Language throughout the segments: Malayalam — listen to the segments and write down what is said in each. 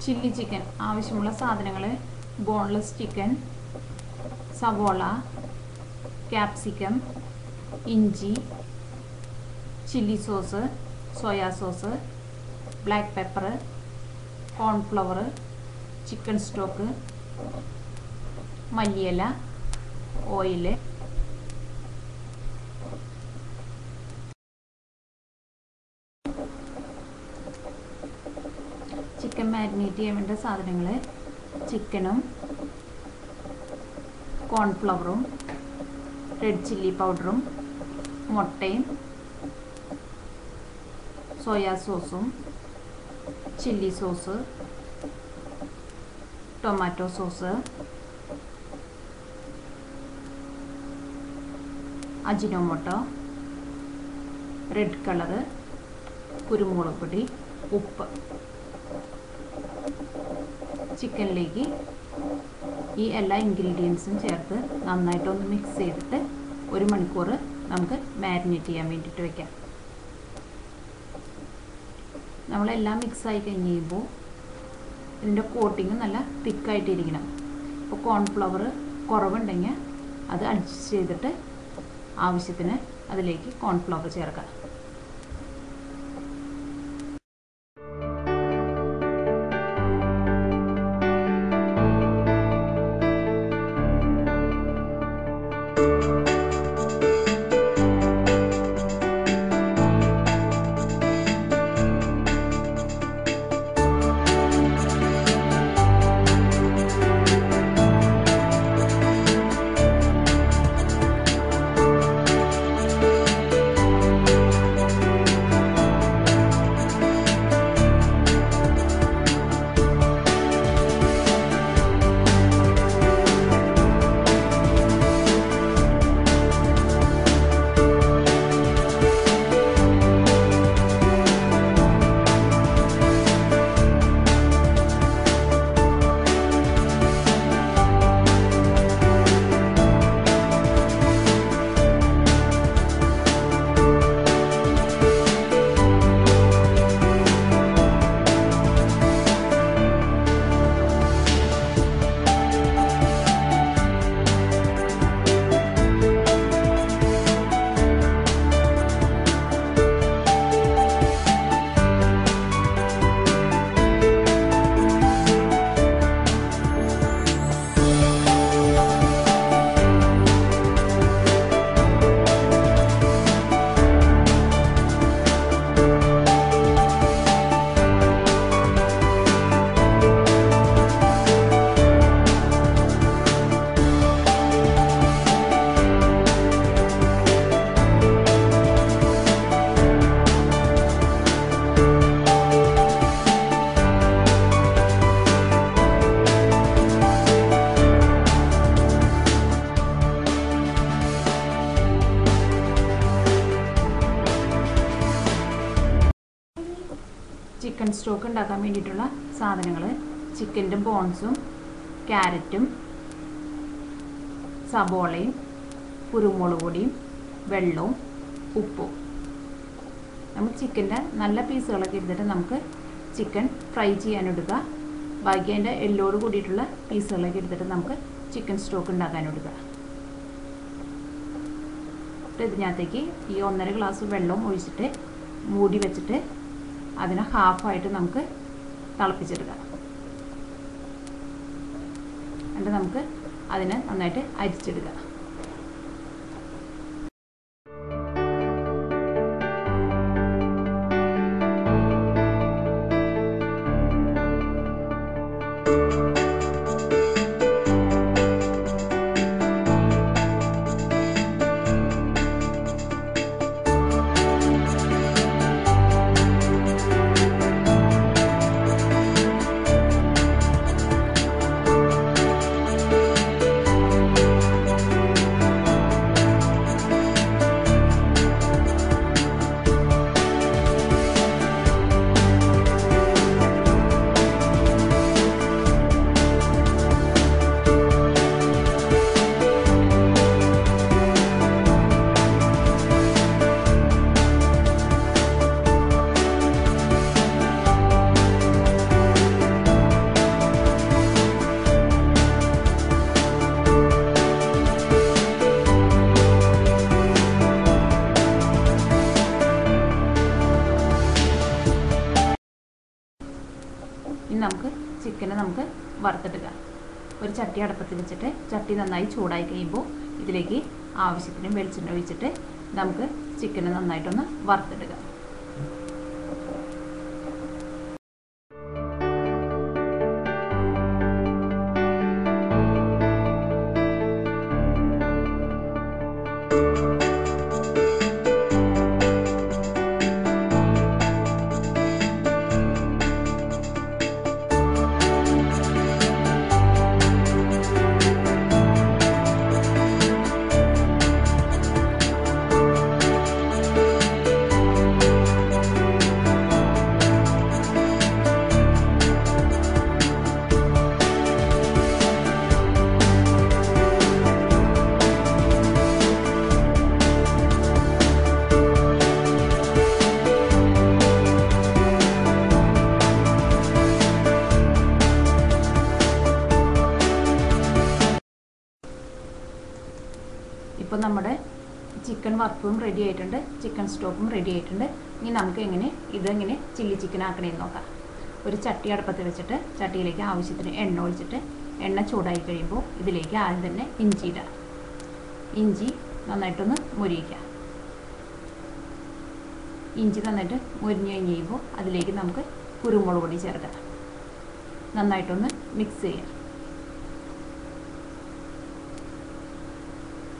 ചില്ലി ചിക്കൻ ആവശ്യമുള്ള സാധനങ്ങൾ ബോൺലെസ് ചിക്കൻ, സവോള, ക്യാപ്സിക്കം, ഇഞ്ചി, chilli sauce, soya sauce, black pepper, cornflour, chicken stock, മല്ലിയില, ഓയിൽ. ചിക്കൻ മാരിനേറ്റ് ചെയ്യാൻ വേണ്ട സാധനങ്ങൾ ചിക്കനും കോൺഫ്ലവറും റെഡ് ചില്ലി പൗഡറും മുട്ടയും സോയാ സോസും chilli sauce, tomato sauce, Ajinomoto, red colour, കുരുമുളക് പൊടി, ഉപ്പ്. ചിക്കനിലേക്ക് ഈ എല്ലാ ഇൻഗ്രീഡിയൻസും ചേർത്ത് നന്നായിട്ടൊന്ന് മിക്സ് ചെയ്തിട്ട് 1 മണിക്കൂർ നമുക്ക് മാരിനേറ്റ് ചെയ്യാൻ വേണ്ടിയിട്ട് വയ്ക്കാം. നമ്മളെല്ലാം മിക്സായി കഴിഞ്ഞ് കഴിയുമ്പോൾ ഇതിൻ്റെ കോട്ടിങ് നല്ല തിക്കായിട്ടിരിക്കണം. അപ്പോൾ കോൺഫ്ലവർ കുറവുണ്ടെങ്കിൽ അത് അഡ്ജസ്റ്റ് ചെയ്തിട്ട് ആവശ്യത്തിന് അതിലേക്ക് കോൺഫ്ലവർ ചേർക്കാം. ചിക്കൻ സ്റ്റോക്ക് ഉണ്ടാക്കാൻ വേണ്ടിയിട്ടുള്ള സാധനങ്ങൾ ചിക്കൻ്റെ ബോൺസും ക്യാരറ്റും സബോളയും കുരുമുളക് പൊടിയും വെള്ളവും ഉപ്പും. നമ്മൾ ചിക്കൻ്റെ നല്ല പീസുകളൊക്കെ എടുത്തിട്ട് നമുക്ക് ചിക്കൻ ഫ്രൈ ചെയ്യാനെടുക്കുക. ബാക്കി അതിൻ്റെ എല്ലോട് കൂടിയിട്ടുള്ള പീസുകളൊക്കെ എടുത്തിട്ട് നമുക്ക് ചിക്കൻ സ്റ്റോക്ക് ഉണ്ടാക്കാനെടുക്കുക. ഇതിനകത്തേക്ക് ഈ 1.5 ഗ്ലാസ് വെള്ളം ഒഴിച്ചിട്ട് മൂടി വെച്ചിട്ട് അതിനെ ഹാഫായിട്ട് നമുക്ക് തിളപ്പിച്ചെടുക്കാം. എന്നിട്ട് നമുക്ക് അതിനെ നന്നായിട്ട് അരിച്ചെടുക്കാം. ഇനി നമുക്ക് ചിക്കനെ നമുക്ക് വറുത്തെടുക്കാം. ഒരു ചട്ടി അടുപ്പത്ത് വെച്ചിട്ട് ചട്ടി നന്നായി ചൂടായി കഴിയുമ്പോൾ ഇതിലേക്ക് ആവശ്യത്തിന് വെളിച്ചെണ്ണ ഒഴിച്ചിട്ട് നമുക്ക് ചിക്കനെ നന്നായിട്ടൊന്ന് വറുത്തെടുക്കാം. ഇപ്പോൾ നമ്മുടെ ചിക്കൻ വറുത്തതും റെഡി ആയിട്ടുണ്ട്, ചിക്കൻ സ്റ്റോക്കും റെഡി ആയിട്ടുണ്ട്. ഇനി നമുക്ക് ഇതെങ്ങനെ ചില്ലി ചിക്കൻ ആക്കണമെന്ന് നോക്കാം. ഒരു ചട്ടി അടുപ്പത്ത് വെച്ചിട്ട് ചട്ടിയിലേക്ക് ആവശ്യത്തിന് എണ്ണ ഒഴിച്ചിട്ട് എണ്ണ ചൂടായി കഴിയുമ്പോൾ ഇതിലേക്ക് ആദ്യം തന്നെ ഇഞ്ചി ഇടാം. ഇഞ്ചി നന്നായിട്ടൊന്ന് മുരിയിക്കുക. ഇഞ്ചി നന്നായിട്ട് മുരിഞ്ഞ് കഴിഞ്ഞ് കഴിയുമ്പോൾ അതിലേക്ക് നമുക്ക് കുരുമുളക് പൊടി ചേർക്കാം. നന്നായിട്ടൊന്ന് മിക്സ് ചെയ്യാം.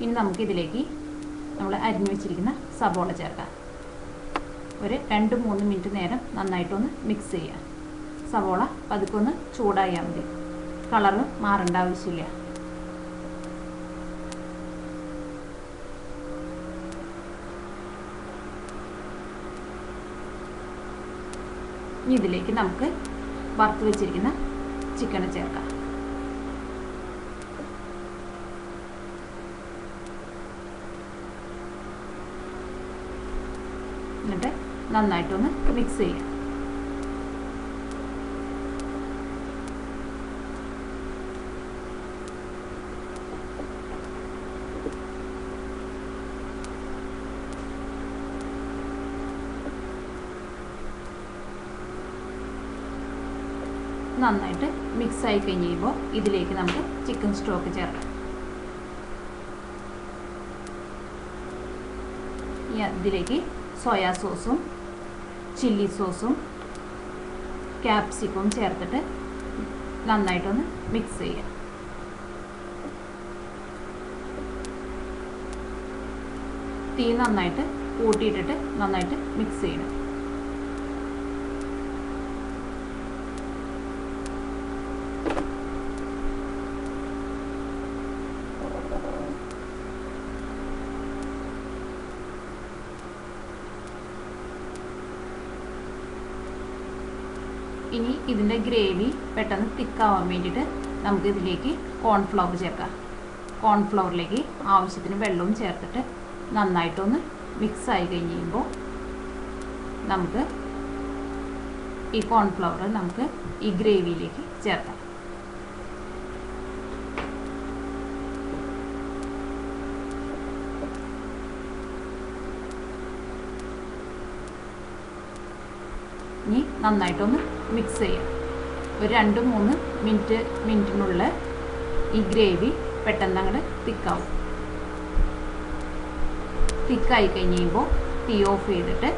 ഇനി നമുക്കിതിലേക്ക് നമ്മൾ അരിഞ്ഞു വെച്ചിരിക്കുന്ന സബോള ചേർക്കാം. ഒരു 2-3 മിനിറ്റ് നേരം നന്നായിട്ടൊന്ന് മിക്സ് ചെയ്യാം. സബോള പതുക്കൊന്ന് ചൂടായാൽ മതി, കളറ് മാറേണ്ട ആവശ്യമില്ല. ഇനി ഇതിലേക്ക് നമുക്ക് വറുത്ത് വെച്ചിരിക്കുന്ന ചിക്കൻ ചേർക്കാം. എന്നിട്ട് നന്നായിട്ടൊന്ന് മിക്സ് ചെയ്യാം. നന്നായിട്ട് മിക്സ് ആയി കഴിഞ്ഞ് കഴിയുമ്പോൾ ഇതിലേക്ക് നമുക്ക് ചിക്കൻ സ്റ്റോക്ക് ചേർക്കാം. ഇതിലേക്ക് സോയാ സോസും ചില്ലി സോസും ക്യാപ്സിക്കവും ചേർത്തിട്ട് നന്നായിട്ടൊന്ന് മിക്സ് ചെയ്യാം. തീ നന്നായിട്ട് കൂട്ടിയിട്ടിട്ട് നന്നായിട്ട് മിക്സ് ചെയ്യണം. ഇനി ഇതിൻ്റെ ഗ്രേവി പെട്ടെന്ന് തിക്കാവാൻ വേണ്ടിയിട്ട് നമുക്ക് ഇതിലേക്ക് കോൺഫ്ലവർ ചേർക്കാം. കോൺഫ്ലവറിലേക്ക് ആവശ്യത്തിന് വെള്ളവും ചേർത്തിട്ട് നന്നായിട്ടൊന്ന് മിക്സ് ആയി കഴിഞ്ഞ് കഴിയുമ്പോൾ നമുക്ക് ഈ കോൺഫ്ലവർ നമുക്ക് ഈ ഗ്രേവിയിലേക്ക് ചേർക്കാം. ഇനി നന്നായിട്ടൊന്ന് മിക്സ് ചെയ്യാം. ഒരു 2-3 മിനിറ്റിനുള്ളിൽ ഈ ഗ്രേവി പെട്ടെന്ന് അങ്ങോട്ട് തിക്കാവും. തിക്കായി കഴിഞ്ഞ് കഴിയുമ്പോൾ തീ ഓഫ് ചെയ്തിട്ട്